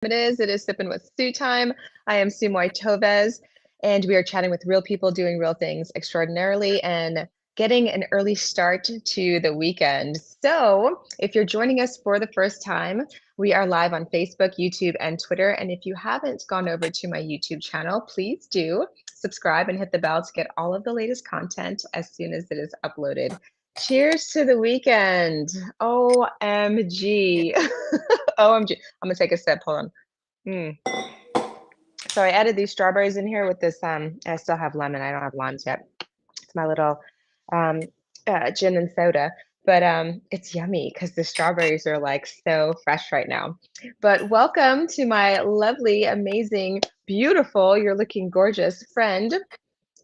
It is Sipping with Sue time. I am Szu-Moy, and we are chatting with real people doing real things extraordinarily and getting an early start to the weekend. So, if you're joining us for the first time, we are live on Facebook, YouTube, and Twitter. And if you haven't gone over to my YouTube channel, please do subscribe and hit the bell to get all of the latest content as soon as it is uploaded. Cheers to the weekend. OMG. OMG. I'm gonna take a sip. Hold on. Mm. So I added these strawberries in here with this. I still have lemon. I don't have limes yet. It's my little um, gin and soda, but it's yummy because the strawberries are like so fresh right now. But welcome to my lovely, amazing, beautiful, you're looking gorgeous friend,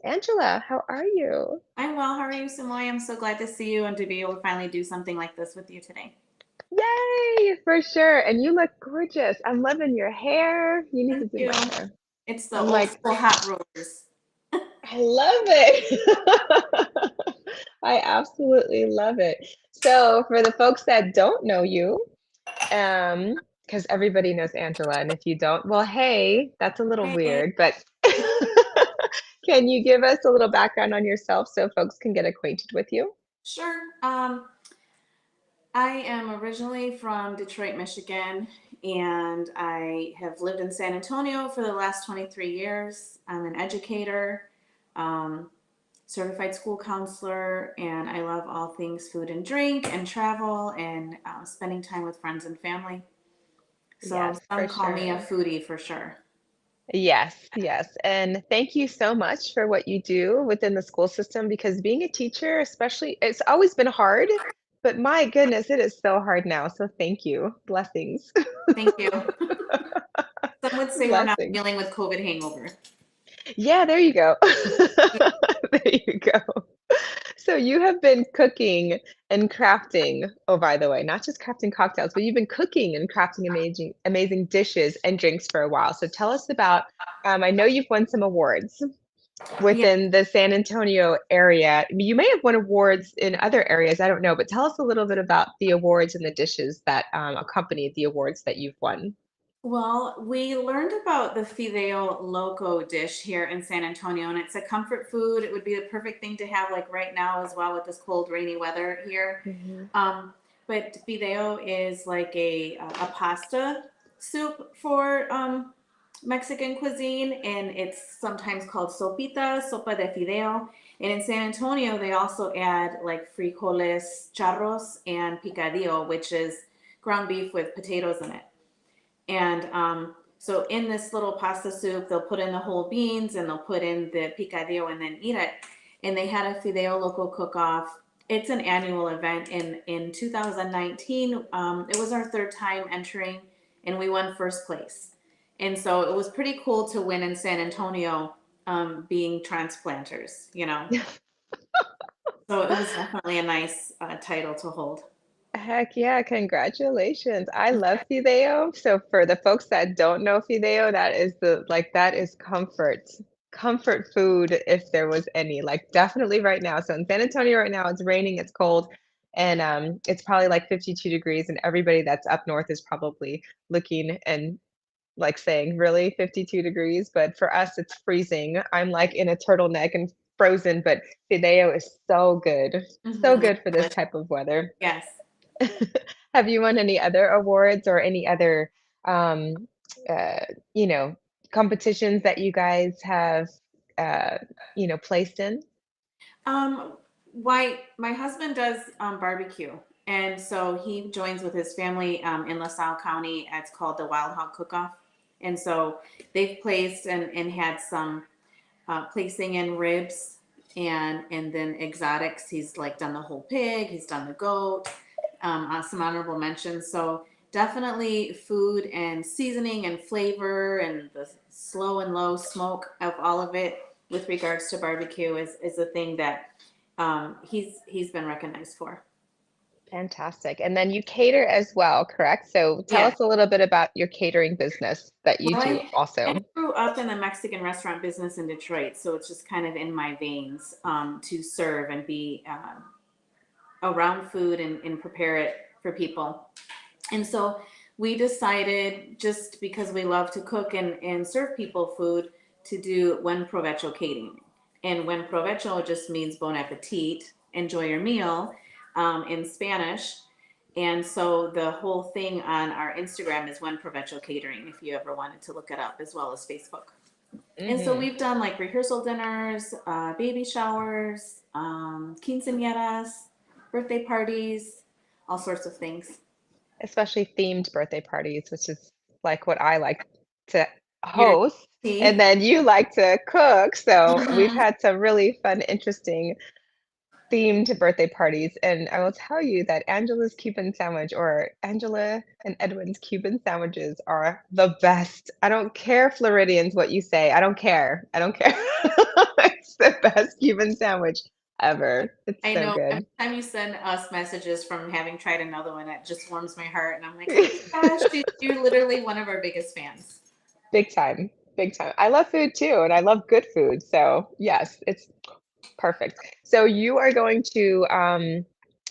Angela. How are you? I'm well. How are you, Szu-Moy? I'm so glad to see you and to be able to finally do something like this with you today. Yay, for sure. And you look gorgeous. I'm loving your hair. You need to Thank do you. my hair. It's the I'm old like, school hot rollers. I love it. I absolutely love it. So, for the folks that don't know you, because everybody knows Angela, and if you don't, well, hey, that's a little Hey, weird, but can you give us a little background on yourself so folks can get acquainted with you? sure. I am originally from Detroit, Michigan, and I have lived in San Antonio for the last 23 years. I'm an educator, um, certified school counselor, and I love all things food and drink and travel and spending time with friends and family. So Yes, some for call me a sure. foodie for sure. Yes, yes. And thank you so much for what you do within the school system because being a teacher, especially, it's always been hard, but my goodness, it is so hard now. So thank you. Blessings. Thank you. Some would say we're not Blessings. dealing with COVID hangover. Yeah, there you go. There you go. So you have been cooking and crafting, oh, by the way, not just crafting cocktails, but you've been cooking and crafting amazing, amazing dishes and drinks for a while. So tell us about, I know you've won some awards Yeah. within the San Antonio area. You may have won awards in other areas, I don't know, but tell us a little bit about the awards and the dishes that accompanied the awards that you've won. Well, we learned about the Fideo Loco dish here in San Antonio, and it's a comfort food. It would be the perfect thing to have like right now as well with this cold, rainy weather here. Mhm. Um, but Fideo is like a pasta soup for Mexican cuisine, and it's sometimes called sopita, sopa de fideo. And in San Antonio, they also add like frijoles charros and picadillo, which is ground beef with potatoes in it. And so in this little pasta soup, they'll put in the whole beans and they'll put in the picadillo and then eat it. And they had a Fideo Loco cook-off. It's an annual event. In 2019, it was our third time entering, and we won first place. And so it was pretty cool to win in San Antonio, being transplanters, you know. So it was definitely a nice title to hold. Heck yeah, congratulations. I love Fideo. So for the folks that don't know Fideo, that is that is comfort food if there was any. Like definitely right now. So in San Antonio right now, it's raining, it's cold, and it's probably like 52 degrees, and everybody that's up north is probably looking and like saying, really 52 degrees? But for us, it's freezing. I'm like in a turtleneck and frozen, but Fideo is so good. So Mm-hmm. good for this type of weather. Yes. Have you won any other awards or any other, um, uh, you know, competitions that you guys have, uh, placed in? Why my husband does barbecue, and so he joins with his family in LaSalle County. It's called the Wild Hog Cook-Off, and so they've placed and had some placing in ribs and then exotics. He's like done the whole pig. He's done the goat. Some honorable mentions. So definitely food and seasoning and flavor and the slow and low smoke of all of it with regards to barbecue is a thing that he's been recognized for. Fantastic. And then you cater as well, correct? So tell Yeah. us a little bit about your catering business that you Well, do I also. grew up in the Mexican restaurant business in Detroit, so it's just kind of in my veins to serve and be around food and prepare it for people. And so we decided, just because we love to cook and serve people food, to do Buen Provecho catering. And Buen Provecho just means bon appetit, enjoy your meal, in Spanish. And so the whole thing on our Instagram is Buen Provecho catering, if you ever wanted to look it up, as well as Facebook. And so Hmm. we've done like rehearsal dinners, baby showers, quinceañeras, birthday parties, all sorts of things. Especially themed birthday parties, which is like what I like to Your host, and tea. then you like to cook. So we've Mhm. had some really fun, interesting themed birthday parties. And I will tell you that Angela's Cuban sandwich or Angela and Edwin's Cuban sandwiches are the best. I don't care, Floridians, what you say. I don't care. I don't care. It's the best Cuban sandwich ever. It's I so know every good. time you send us messages from having tried another one, it just warms my heart. And I'm like, oh my gosh, you're literally one of our biggest fans. Big time. Big time. I love food too, and I love good food. So, yes, it's perfect. So, you are going to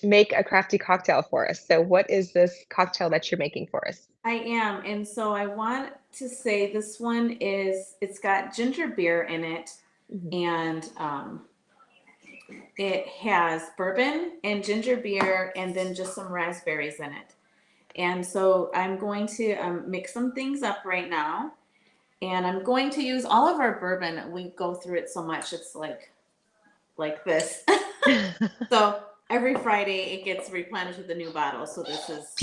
make a crafty cocktail for us. So, what is this cocktail that you're making for us? I am. And so I want to say this one is, it's got ginger beer in it, Mhm. and it has bourbon and ginger beer and then just some raspberries in it. And so I'm going to mix some things up right now. And I'm going to use all of our bourbon. We go through it so much, it's like this. So every Friday it gets replenished with a new bottle. So this is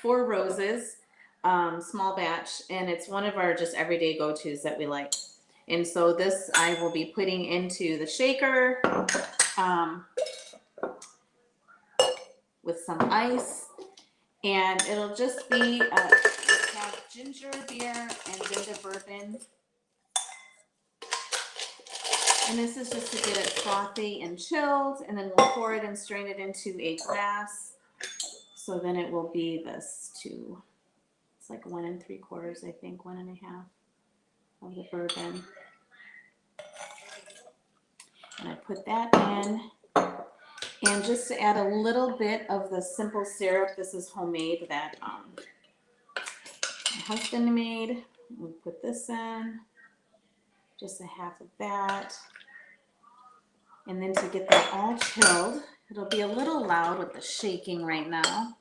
Four Roses, small batch, and it's one of our just everyday go-tos that we like. And so this I will be putting into the shaker, um, with some ice, and it'll just be have ginger beer and ginger bourbon. And this is just to get it frothy and chilled, and then we'll pour it and strain it into a glass. So then it will be this too. It's like 1 3/4, I think, 1 1/2 of the bourbon. And I put that in. And just to add a little bit of the simple syrup, this is homemade, that my husband made. We put this in, just a half of that. And then to get that all chilled, it'll be a little loud with the shaking right now.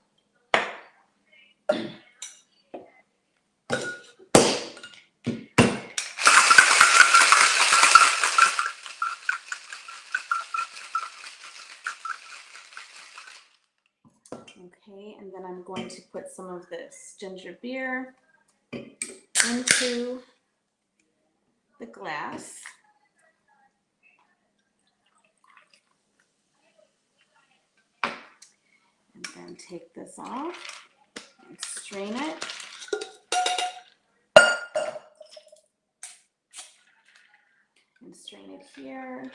Okay, and then I'm going to put some of this ginger beer into the glass. And then take this off and strain it. And strain it here.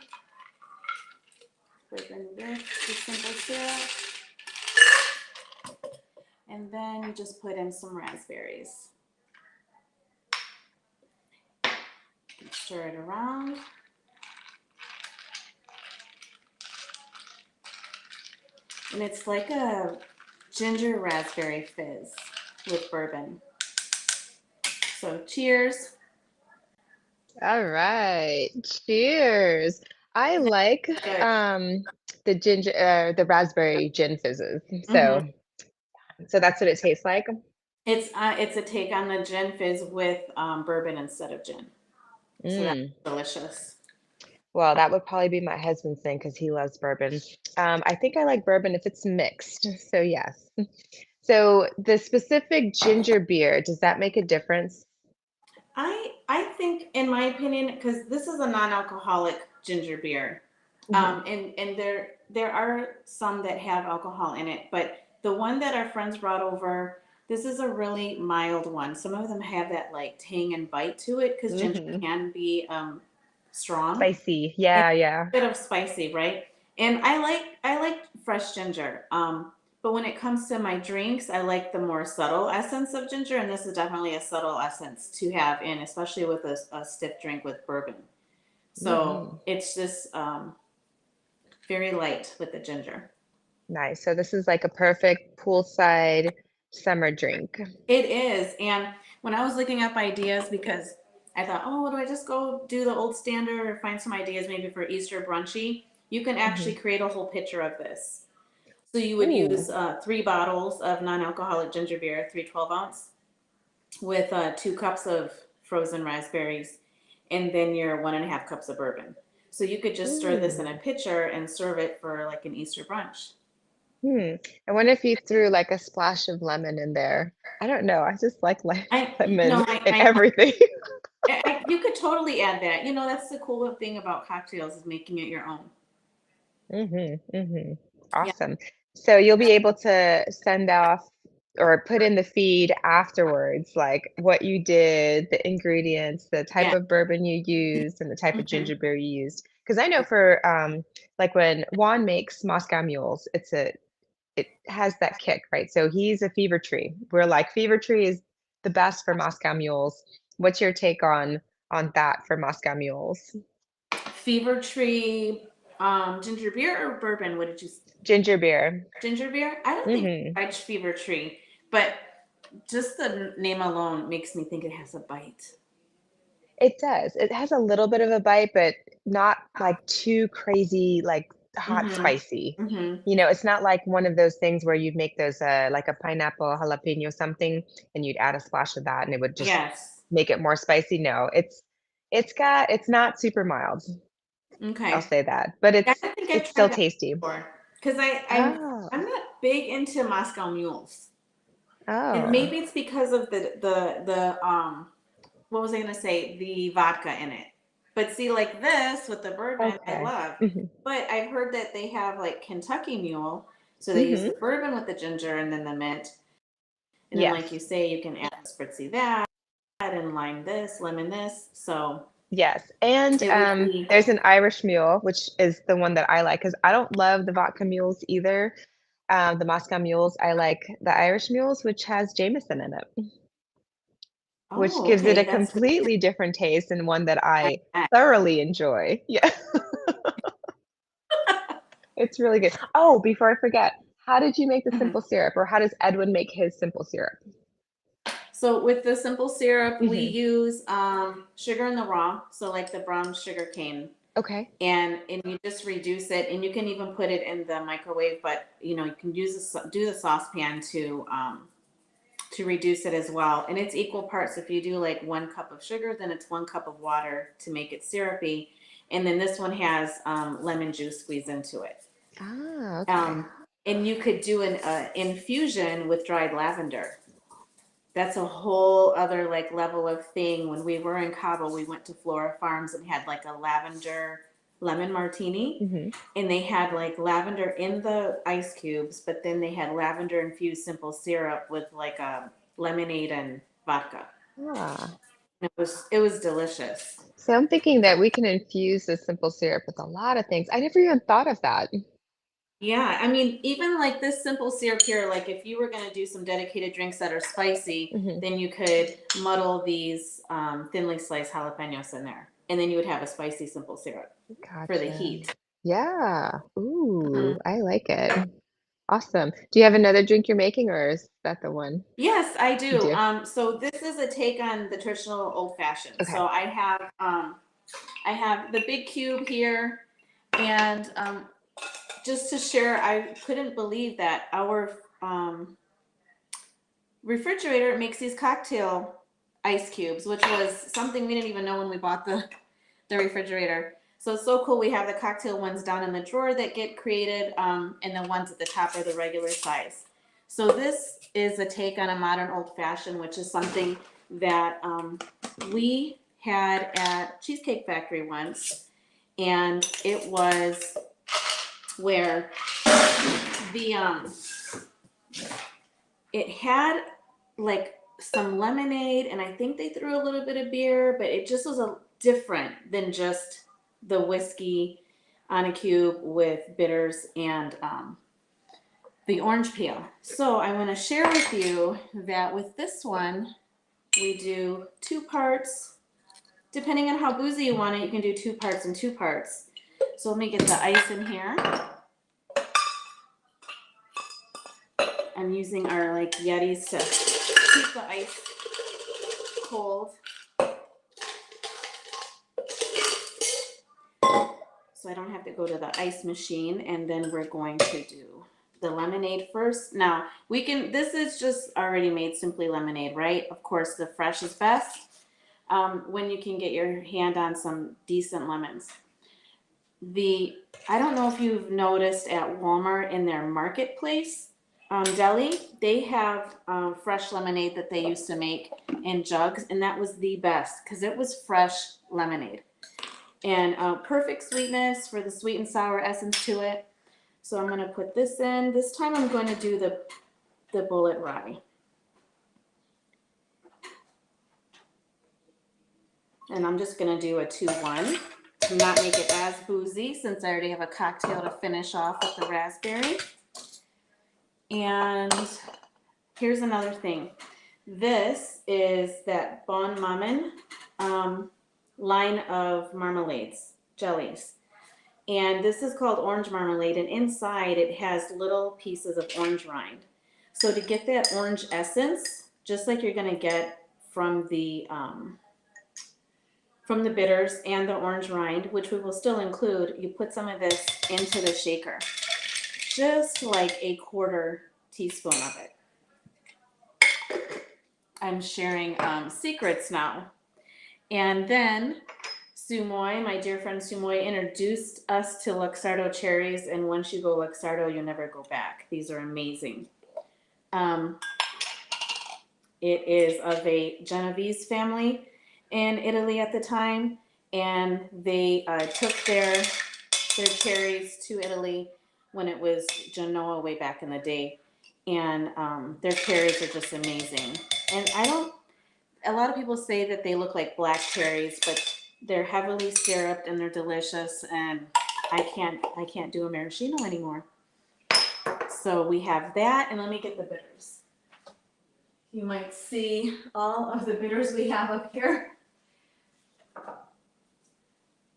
Put in this, the simple syrup. And then you just put in some raspberries. And stir it around. And it's like a ginger raspberry fizz with bourbon. So cheers. All right. Cheers. I like Good. the raspberry gin fizzes. Mm-hmm. So that's what it tastes like. It's a take on the gin fizz with bourbon instead of gin. So that's Mm. delicious. Well, that would probably be my husband's thing because he loves bourbon. I think I like bourbon if it's mixed. So yes. So the specific ginger beer, does that make a difference? I think, in my opinion, because this is a non-alcoholic ginger beer, Hmm. and there are some that have alcohol in it, but the one that our friends brought over, this is a really mild one. Some of them have that like tang and bite to it because ginger Hmm. can be strong Spicy. and Yeah, a yeah. bit of spicy, right? And I like fresh ginger. But when it comes to my drinks, I like the more subtle essence of ginger, and this is definitely a subtle essence to have in, especially with a stiff drink with bourbon. So Hmm. it's just very light with the ginger. Nice. So this is like a perfect poolside summer drink. It is. And when I was looking up ideas, because I thought, oh, do I just go do the old standard or find some ideas maybe for Easter brunchy? You can actually Hmm. create a whole pitcher of this. So you would use Ooh. 3 bottles of non-alcoholic ginger beer, 3 12-ounce, with 2 cups of frozen raspberries, and then your 1.5 cups of bourbon. So you could just stir this in a Mm. pitcher and serve it for like an Easter brunch. Hmm. I wonder if you threw like a splash of lemon in there. I don't know. I just like I lemon no, in everything. you could totally add that. You know, that's the cool thing about cocktails is making it your own. Yeah, Awesome. So you'll be able to send off or put in the feed afterwards, like what you did, the ingredients, the type yeah. of bourbon you used, and the type of Hmm. ginger beer you used. Because I know for like when Juan makes Moscow mules, it has that kick, right? So he's a fever tree. We're like fever tree is the best for Moscow mules. What's your take on that for Moscow mules? Fever Tree, ginger beer or bourbon? What did you? Ginger beer. Ginger beer? I don't think Hmm. I tried Fever Tree, but just the name alone makes me think it has a bite. It does. It has a little bit of a bite, but not like too crazy, like hot Mm-hmm. spicy. Mm-hmm. You know, it's not like one of those things where you'd make those like a pineapple jalapeno something and you'd add a splash of that and it would just Yes. make it more spicy. No, it's not super mild. I'll Okay. say that. But I don't think I've it's still tried that tasty. before because Oh. I'm not big into Moscow mules, and Oh. maybe it's because of the what was I gonna say? The vodka in it. But see, like this with the bourbon, I Okay. love. Hmm. But I've heard that they have like Kentucky Mule, so they use Hmm. the bourbon with the ginger and then the mint, and then like Yes. you say, you can add spritzy that and lime this, lemon this. So Yes, and, it would be there's an Irish mule, which is the one that I like because I don't love the vodka mules either, the Moscow mules. I like the Irish mules, which has Jameson in it, which oh gives it okay, a that's good. completely different taste and one that Like I that. thoroughly enjoy. Yeah, it's really good. Oh, before I forget, how did you make the Mhm. simple syrup, or how does Edwin make his simple syrup? So with the simple syrup, we Mhm. use sugar in the raw, so like the brown sugar cane, Okay. and you just reduce it, and you can even put it in the microwave, but you know you can do the saucepan to reduce it as well, and it's equal parts. If you do like 1 cup of sugar, then it's 1 cup of water to make it syrupy, and then this one has lemon juice squeezed into it. Ah, okay. Um, and you could do an infusion with dried lavender. That's a whole other like level of thing. When we were in Cabo, we went to Flora Farms and had like a lavender lemon martini, Mhm. and they had like lavender in the ice cubes, but then they had lavender infused simple syrup with like a lemonade and vodka. Ah. It was delicious. So I'm thinking that we can infuse the simple syrup with a lot of things. I never even thought of that. Yeah, I mean, even like this simple syrup here, like if you were gonna do some dedicated drinks that are spicy, Mhm. then you could muddle these thinly sliced jalapenos in there, and then you would have a spicy simple syrup for the Gotcha. heat. Yeah. Ooh, Mhm. I like it. Awesome. Do you have another drink you're making, or is that the one Yes, I you do. do? So this is a take on the traditional old fashioned. Okay. So I have the big cube here, and just to share, I couldn't believe that our refrigerator makes these cocktail ice cubes, which was something we didn't even know when we bought the refrigerator. So it's so cool. We have the cocktail ones down in the drawer that get created, and the ones at the top are the regular size. So this is a take on a modern old fashioned, which is something that we had at Cheesecake Factory once, and it was where the it had like some lemonade, and I think they threw a little bit of beer, but it just was a different than just the whiskey on a cube with bitters and the orange peel. So I want to share with you that with this one, we do 2 parts. Depending on how boozy you want it, you can do 2 parts and 2 parts. So let me get the ice in here. I'm using our like Yetis to keep the ice cold. So I don't have to go to the ice machine. And then we're going to do the lemonade first. Now we can, this is just already made Simply Lemonade, right? Of course, the fresh is best when you can get your hand on some decent lemons. I don't know if you've noticed at Walmart in their marketplace deli, they have fresh lemonade that they used to make in jugs, and that was the best because it was fresh lemonade and perfect sweetness for the sweet and sour essence to it. So I'm going to put this in. This time I'm going to do the bullet rye. And I'm just going to do a 2-1 to not make it as boozy since I already have a cocktail to finish off with the raspberry. And here's another thing. This is that Bon Mammon line of marmalades, jellies. And this is called orange marmalade, and inside it has little pieces of orange rind. So to get that orange essence, just like you're going to get from the bitters and the orange rind, which we will still include, you put some of this into the shaker. Just like a 1/4 teaspoon of it. I'm sharing secrets now. And then Szu-Moy, my dear friend Szu-Moy, introduced us to Luxardo cherries, and once you go Luxardo, you'll never go back. These are amazing. It is of a Genovese family in Italy at the time, and they took their cherries to Italy when it was Genoa way back in the day, and their cherries are just amazing. And a lot of people say that they look like black cherries, but they're heavily syruped and they're delicious, and I can't do a maraschino anymore. So we have that, and let me get the bitters. You might see all of the bitters we have up here.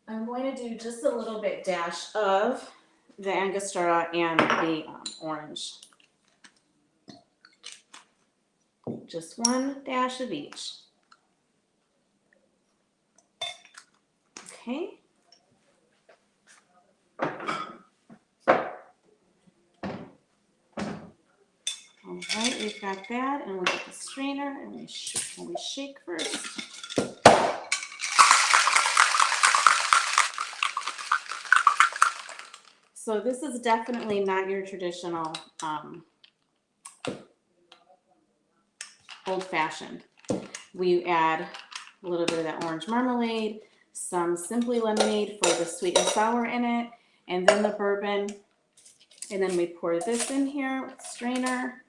I'm going to do just a little bit dash of the Angostura and the orange. Just 1 dash of each. Okay. All right, we've got that, and we'll get the strainer, and we shake first. So this is definitely not your traditional old-fashioned. We add a little bit of that orange marmalade, some Simply Lemonade for the sweet and sour in it, and then the bourbon. And then we pour this in here with the strainer.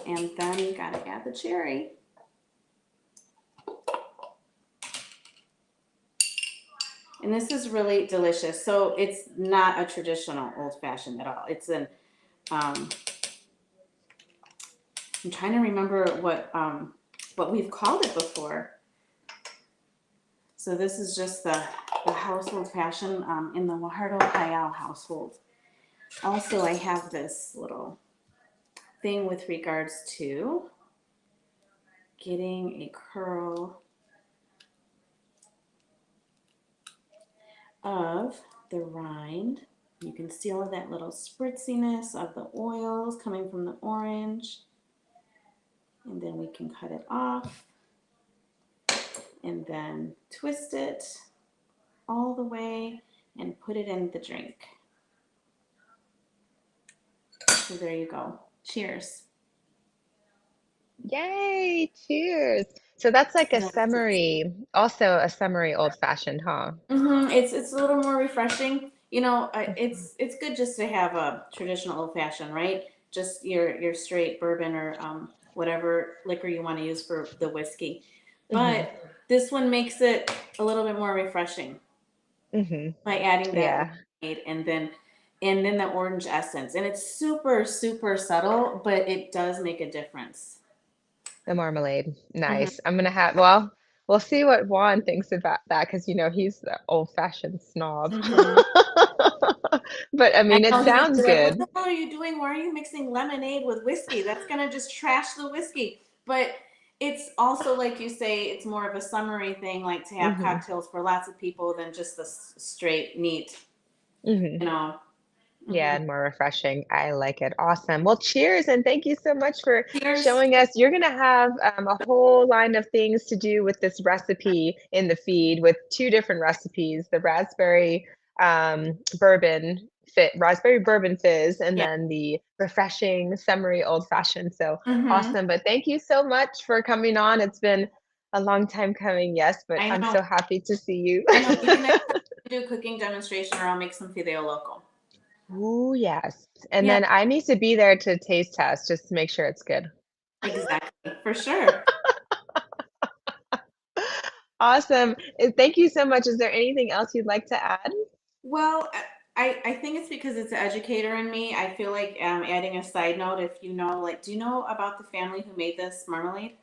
And then you gotta add the cherry. And this is really delicious. So it's not a traditional old-fashioned at all. It's an, I'm trying to remember what we've called it before. So this is just the household fashion in the Guajardo Callao household. Also, I have this little thing with regards to getting a curl of the rind. You can see all of that little spritziness of the oils coming from the orange. And then we can cut it off and then twist it all the way and put it in the drink. So there you go. Cheers. Yay, cheers. So that's like a summery, also a summery old fashioned, huh? It's a little more refreshing. You know, it's good just to have a traditional old fashioned, right? Just your straight bourbon or whatever liquor you want to use for the whiskey. But this one makes it a little bit more refreshing by adding that Yeah, lemonade and then the orange essence. And it's super, super subtle, but it does make a difference. the marmalade. hmm Nice. I'm gonna have, well, We'll see what Juan thinks about that because he's the old-fashioned snob. Hmm. But I I mean, it know he's gonna sounds be like, "What good. the hell are you doing? Why are you mixing lemonade with whiskey? That's gonna just trash the whiskey." But it's also like you say, it's more of a summary thing, like to have Mhm, cocktails for lots of people than just the straight neat, mhm. you know. Yeah, Hmm. and more refreshing. I like it. Awesome. Well, cheers, and thank you so much for Cheers. showing us. You're gonna have a whole line of things to do with this recipe in the feed with two different recipes: the raspberry bourbon fizz, and Yeah. then the refreshing summery old fashioned. So Hmm. awesome! But thank you so much for coming on. It's been a long time coming, yes, but I I'm know. so happy to see you. I know. Maybe next time we do a cooking demonstration, or I'll make some fideo local. Ooh, yes. And Yeah, then I need to be there to taste test just to make sure it's good. exactly. For sure. Awesome. Thank you so much. Is there anything else you'd like to add? Well, I think it's because it's an educator in me. I feel like adding a side note, if you know, like, do you know about the family who made this marmalade?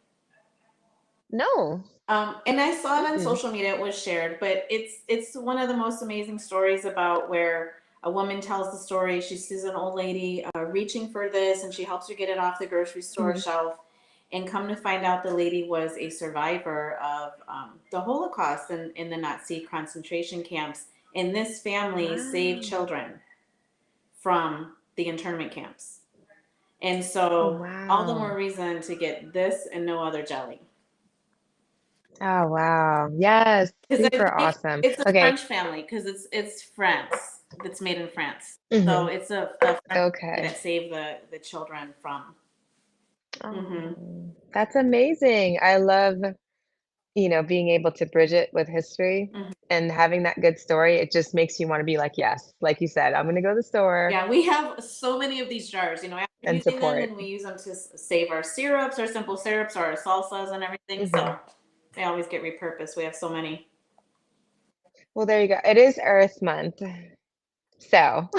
No. And I saw it on Mm-mm. social media. It was shared, but it's one of the most amazing stories about where a woman tells the story. She sees an old lady reaching for this, and she helps her get it off the grocery store Mhm. shelf. And come to find out, the lady was a survivor of the Holocaust in the Nazi concentration camps. And this family saved Wow. children from the internment camps. And Oh, so, all the more wow. reason to get this and no other jelly. Oh, wow. Yes. Because I Super think awesome. it's a Okay. French family because it's France. That's made in France. So Hmm. it's a French family Okay. that saved the children from. Hmm. Oh, that's amazing. I love, being able to bridge it with history Hmm. and having that good story. It just makes you want to be like, yes, like you said, I'm going to go to the store Yeah, we have so many of these jars. After and using them, support. then we use them to save our syrups, our simple syrups, our salsas, and everything. Hmm. So they always get repurposed. We have so many. Well, there you go. It is Earth Month. So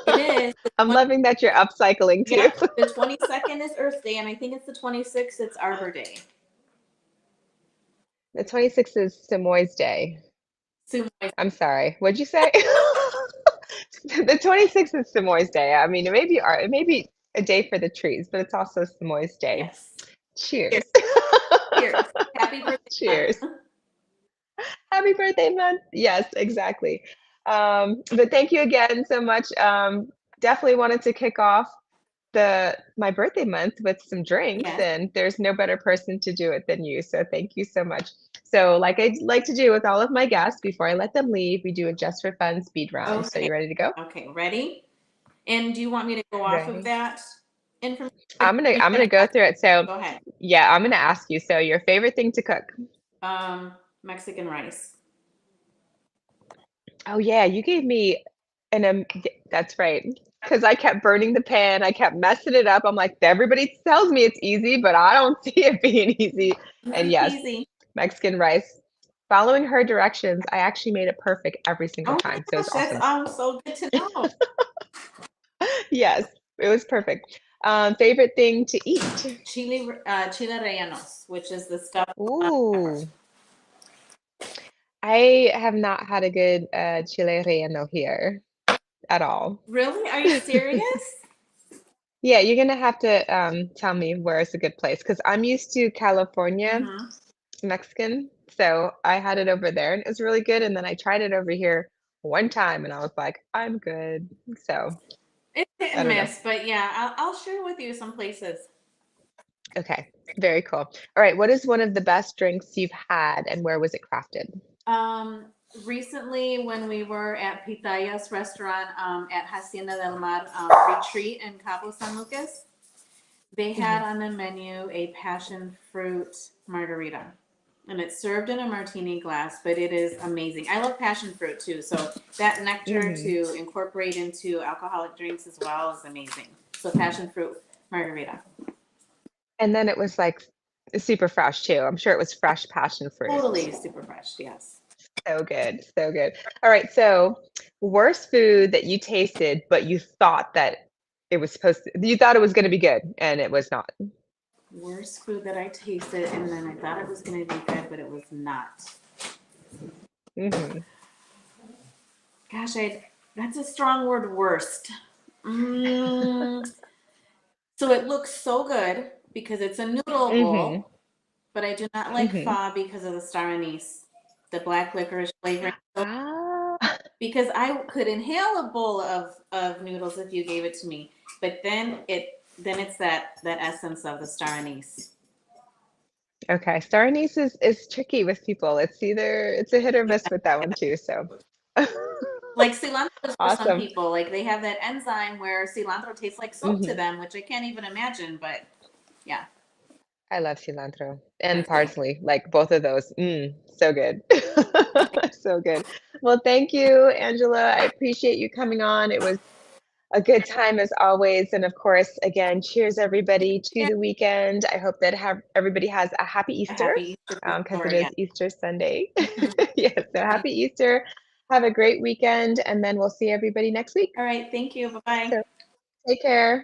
It is. I'm loving that you're upcycling too. Yep. The 22nd is Earth Day, and I think it's the 26th. It's Arbor Day. The 26th is Szu-Moy's Day. Szu-Moy. I'm sorry. What'd you say? The 26th is Szu-Moy's Day. I mean, it may be a day for the trees, but it's also Szu-Moy's Day. Yes. Cheers. Cheers. Cheers. Happy birthday Cheers. month. Happy birthday month. Yes, exactly. But thank you again so much. Definitely wanted to kick off the my birthday month with some drinks, Yes. and there's no better person to do it than you. So thank you so much. So, like I like to do with all of my guests, before I let them leave, we do a just for fun speed round. So Okay. you ready to go? Okay. Ready? And do you want me to go off of Ready. that information? Or I'm you're gonna gonna go ask? through it. So Go ahead. yeah, I'm gonna ask you. So your favorite thing to cook? Mexican rice. Oh yeah, you gave me that's right. Because I kept burning the pan, I kept messing it up. I'm like, everybody tells me it's easy, but I don't see it being easy. And Easy yes, peasy. Mexican rice. Following her directions, I actually made it perfect every single Oh my time. So it's gosh, that's awesome. so good to know. Yes, it was perfect. Favorite thing to eat? Chile rellenos, which is the stuff peppers. Ooh, I have not had a good chile relleno here at all. Really? Are you serious? Yeah, you're gonna have to tell me where is a good place because I'm used to California Mm-hmm. Mexican. So I had it over there and it was really good. And then I tried it over here one time and I was like, I'm good. So It's hit I and don't know. miss, but yeah, I'll share with you some places. Okay, very cool. All right, what is one of the best drinks you've had and where was it crafted? Um, Recently, when we were at Pitaya's restaurant at Hacienda del Mar retreat in Cabo San Lucas, they Hmm. had on the menu a passion fruit margarita. And it's served in a martini glass, but it is amazing. I love passion fruit too, so that nectar Hmm. to incorporate into alcoholic drinks as well is amazing. So passion fruit margarita. And then it was like super fresh too. I'm sure it was fresh passion fruit. Totally super fresh, yes. So good, so good. All right, so worst food that you tasted, but you thought that you thought it was gonna be good and it was not. Worst food that I tasted, and then I thought it was going to be good, but it was not. Mhm. Gosh, that's a strong word, worst. Mm, so it looks so good because it's a noodle Mhm. bowl, but I do not like Mhm. pho because of the star anise, the black licorice flavoring. Ah. Because I could inhale a bowl of noodles if you gave it to me, but then it's that essence of the star anise. Okay, star anise is tricky with people. It's a hit or Yeah, miss with that one too, so like cilantro is for some awesome. people. Like they have that enzyme where cilantro tastes like soap to Mhm. them, which I can't even imagine. But yeah, I love cilantro and that's good. parsley, like both of those. So good. So good. Well, thank you, Angela. I appreciate you coming on. It was a good time as always. And of course, again, cheers everybody to Yeah, the weekend. I hope that everybody has a happy a Easter happy Easter for because it sure. is Yeah. Easter Sunday. Mhm. Yes, so happy Easter. Have a great weekend, and then we'll see everybody next week. All right. Thank you. Bye bye. So take care.